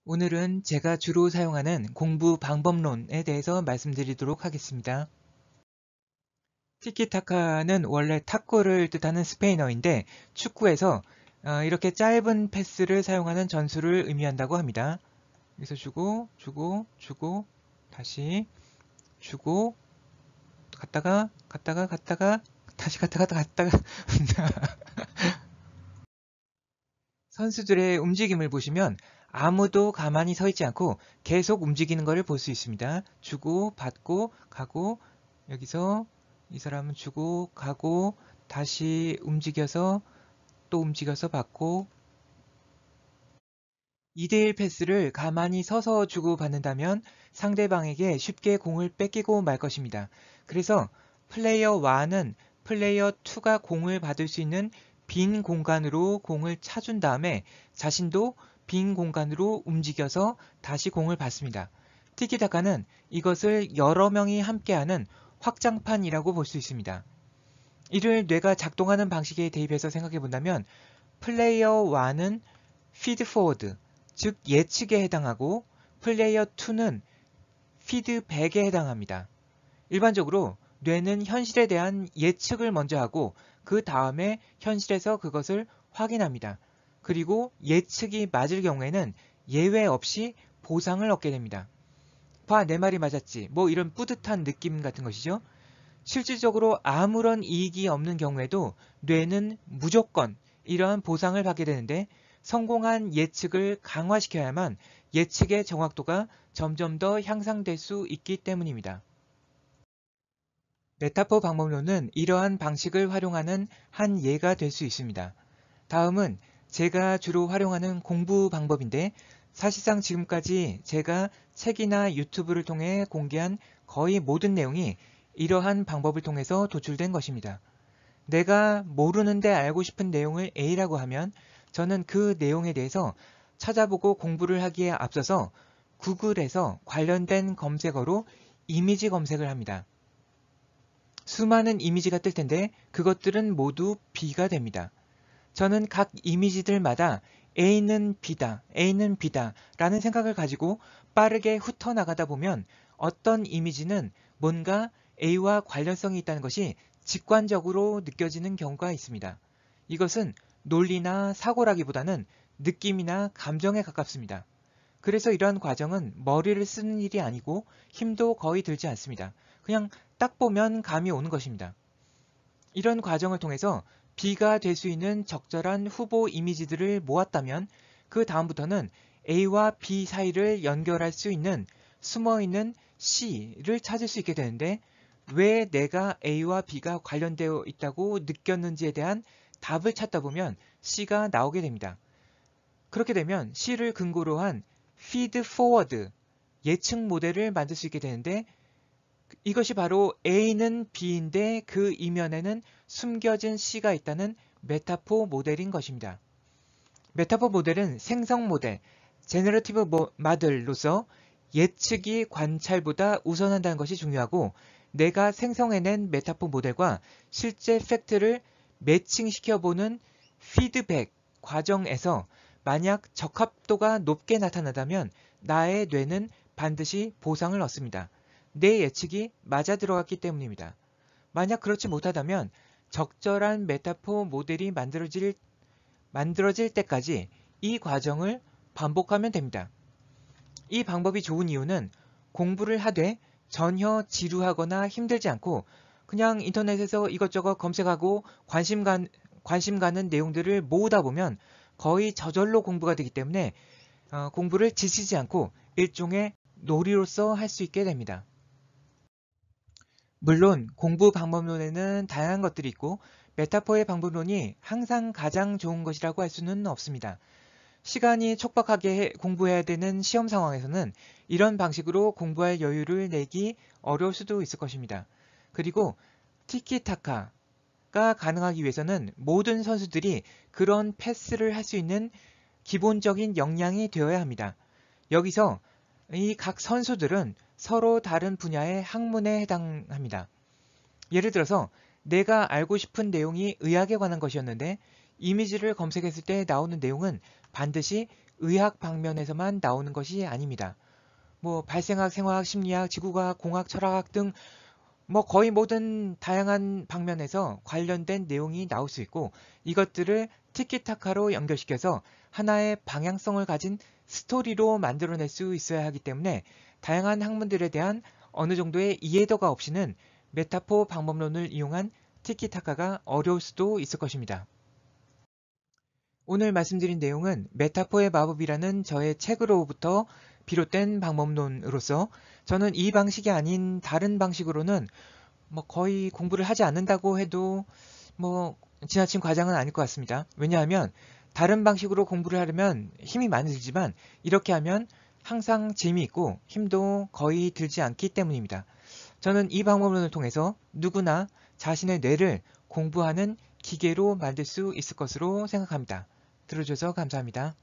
오늘은 제가 주로 사용하는 공부 방법론에 대해서 말씀드리도록 하겠습니다. 티키타카는 원래 탁구를 뜻하는 스페인어인데 축구에서 이렇게 짧은 패스를 사용하는 전술을 의미한다고 합니다. 여기서 주고, 다시 주고, 갔다가, 다시 갔다가. 선수들의 움직임을 보시면 아무도 가만히 서 있지 않고 계속 움직이는 것을 볼 수 있습니다. 주고, 받고, 가고, 여기서 이 사람은 주고, 가고, 다시 움직여서 또 움직여서 받고 2대1 패스를 가만히 서서 주고 받는다면 상대방에게 쉽게 공을 뺏기고 말 것입니다. 그래서 플레이어 1은 플레이어 2가 공을 받을 수 있는 빈 공간으로 공을 차준 다음에 자신도 빈 공간으로 움직여서 다시 공을 받습니다. 티키타카는 이것을 여러 명이 함께하는 확장판이라고 볼 수 있습니다. 이를 뇌가 작동하는 방식에 대입해서 생각해 본다면 플레이어 1은 피드포워드, 즉 예측에 해당하고 플레이어 2는 피드백에 해당합니다. 일반적으로 뇌는 현실에 대한 예측을 먼저 하고 그 다음에 현실에서 그것을 확인합니다. 그리고 예측이 맞을 경우에는 예외 없이 보상을 얻게 됩니다. 봐, 내 말이 맞았지. 뭐 이런 뿌듯한 느낌 같은 것이죠. 실질적으로 아무런 이익이 없는 경우에도 뇌는 무조건 이러한 보상을 받게 되는데 성공한 예측을 강화시켜야만 예측의 정확도가 점점 더 향상될 수 있기 때문입니다. 메타포 방법론은 이러한 방식을 활용하는 한 예가 될 수 있습니다. 다음은 제가 주로 활용하는 공부 방법인데 사실상 지금까지 제가 책이나 유튜브를 통해 공개한 거의 모든 내용이 이러한 방법을 통해서 도출된 것입니다. 내가 모르는데 알고 싶은 내용을 A라고 하면 저는 그 내용에 대해서 찾아보고 공부를 하기에 앞서서 구글에서 관련된 검색어로 이미지 검색을 합니다. 수많은 이미지가 뜰 텐데 그것들은 모두 B가 됩니다. 저는 각 이미지들마다 A는 B다 라는 생각을 가지고 빠르게 훑어나가다 보면 어떤 이미지는 뭔가 A와 관련성이 있다는 것이 직관적으로 느껴지는 경우가 있습니다. 이것은 논리나 사고라기보다는 느낌이나 감정에 가깝습니다. 그래서 이러한 과정은 머리를 쓰는 일이 아니고 힘도 거의 들지 않습니다. 그냥 딱 보면 감이 오는 것입니다. 이런 과정을 통해서 B가 될 수 있는 적절한 후보 이미지들을 모았다면 그 다음부터는 A와 B 사이를 연결할 수 있는 숨어있는 C를 찾을 수 있게 되는데 왜 내가 A와 B가 관련되어 있다고 느꼈는지에 대한 답을 찾다 보면 C가 나오게 됩니다. 그렇게 되면 C를 근거로 한 feed forward 예측 모델을 만들 수 있게 되는데 이것이 바로 A는 B인데 그 이면에는 숨겨진 C가 있다는 메타포 모델인 것입니다. 메타포 모델은 생성 모델, 제너러티브 모델로서 예측이 관찰보다 우선한다는 것이 중요하고 내가 생성해낸 메타포 모델과 실제 팩트를 매칭시켜보는 피드백 과정에서 만약 적합도가 높게 나타나다면 나의 뇌는 반드시 보상을 얻습니다. 내 예측이 맞아 들어갔기 때문입니다. 만약 그렇지 못하다면 적절한 메타포 모델이 만들어질 때까지 이 과정을 반복하면 됩니다. 이 방법이 좋은 이유는 공부를 하되 전혀 지루하거나 힘들지 않고 그냥 인터넷에서 이것저것 검색하고 관심 가는 내용들을 모으다 보면 거의 저절로 공부가 되기 때문에 공부를 지치지 않고 일종의 놀이로서 할 수 있게 됩니다. 물론 공부 방법론에는 다양한 것들이 있고 메타포의 방법론이 항상 가장 좋은 것이라고 할 수는 없습니다. 시간이 촉박하게 공부해야 되는 시험 상황에서는 이런 방식으로 공부할 여유를 내기 어려울 수도 있을 것입니다. 그리고 티키타카가 가능하기 위해서는 모든 선수들이 그런 패스를 할 수 있는 기본적인 역량이 되어야 합니다. 여기서 이 각 선수들은 서로 다른 분야의 학문에 해당합니다. 예를 들어서 내가 알고 싶은 내용이 의학에 관한 것이었는데 이미지를 검색했을 때 나오는 내용은 반드시 의학 방면에서만 나오는 것이 아닙니다. 발생학, 생화학, 심리학, 지구과학, 공학, 철학학 등 거의 모든 다양한 방면에서 관련된 내용이 나올 수 있고 이것들을 티키타카로 연결시켜서 하나의 방향성을 가진 스토리로 만들어낼 수 있어야 하기 때문에 다양한 학문들에 대한 어느 정도의 이해도가 없이는 메타포 방법론을 이용한 티키타카가 어려울 수도 있을 것입니다. 오늘 말씀드린 내용은 메타포의 마법이라는 저의 책으로부터 비롯된 방법론으로서 저는 이 방식이 아닌 다른 방식으로는 거의 공부를 하지 않는다고 해도 지나친 과장은 아닐 것 같습니다. 왜냐하면 다른 방식으로 공부를 하려면 힘이 많이 들지만 이렇게 하면 항상 재미있고 힘도 거의 들지 않기 때문입니다. 저는 이 방법론을 통해서 누구나 자신의 뇌를 공부하는 기계로 만들 수 있을 것으로 생각합니다. 들어줘서 감사합니다.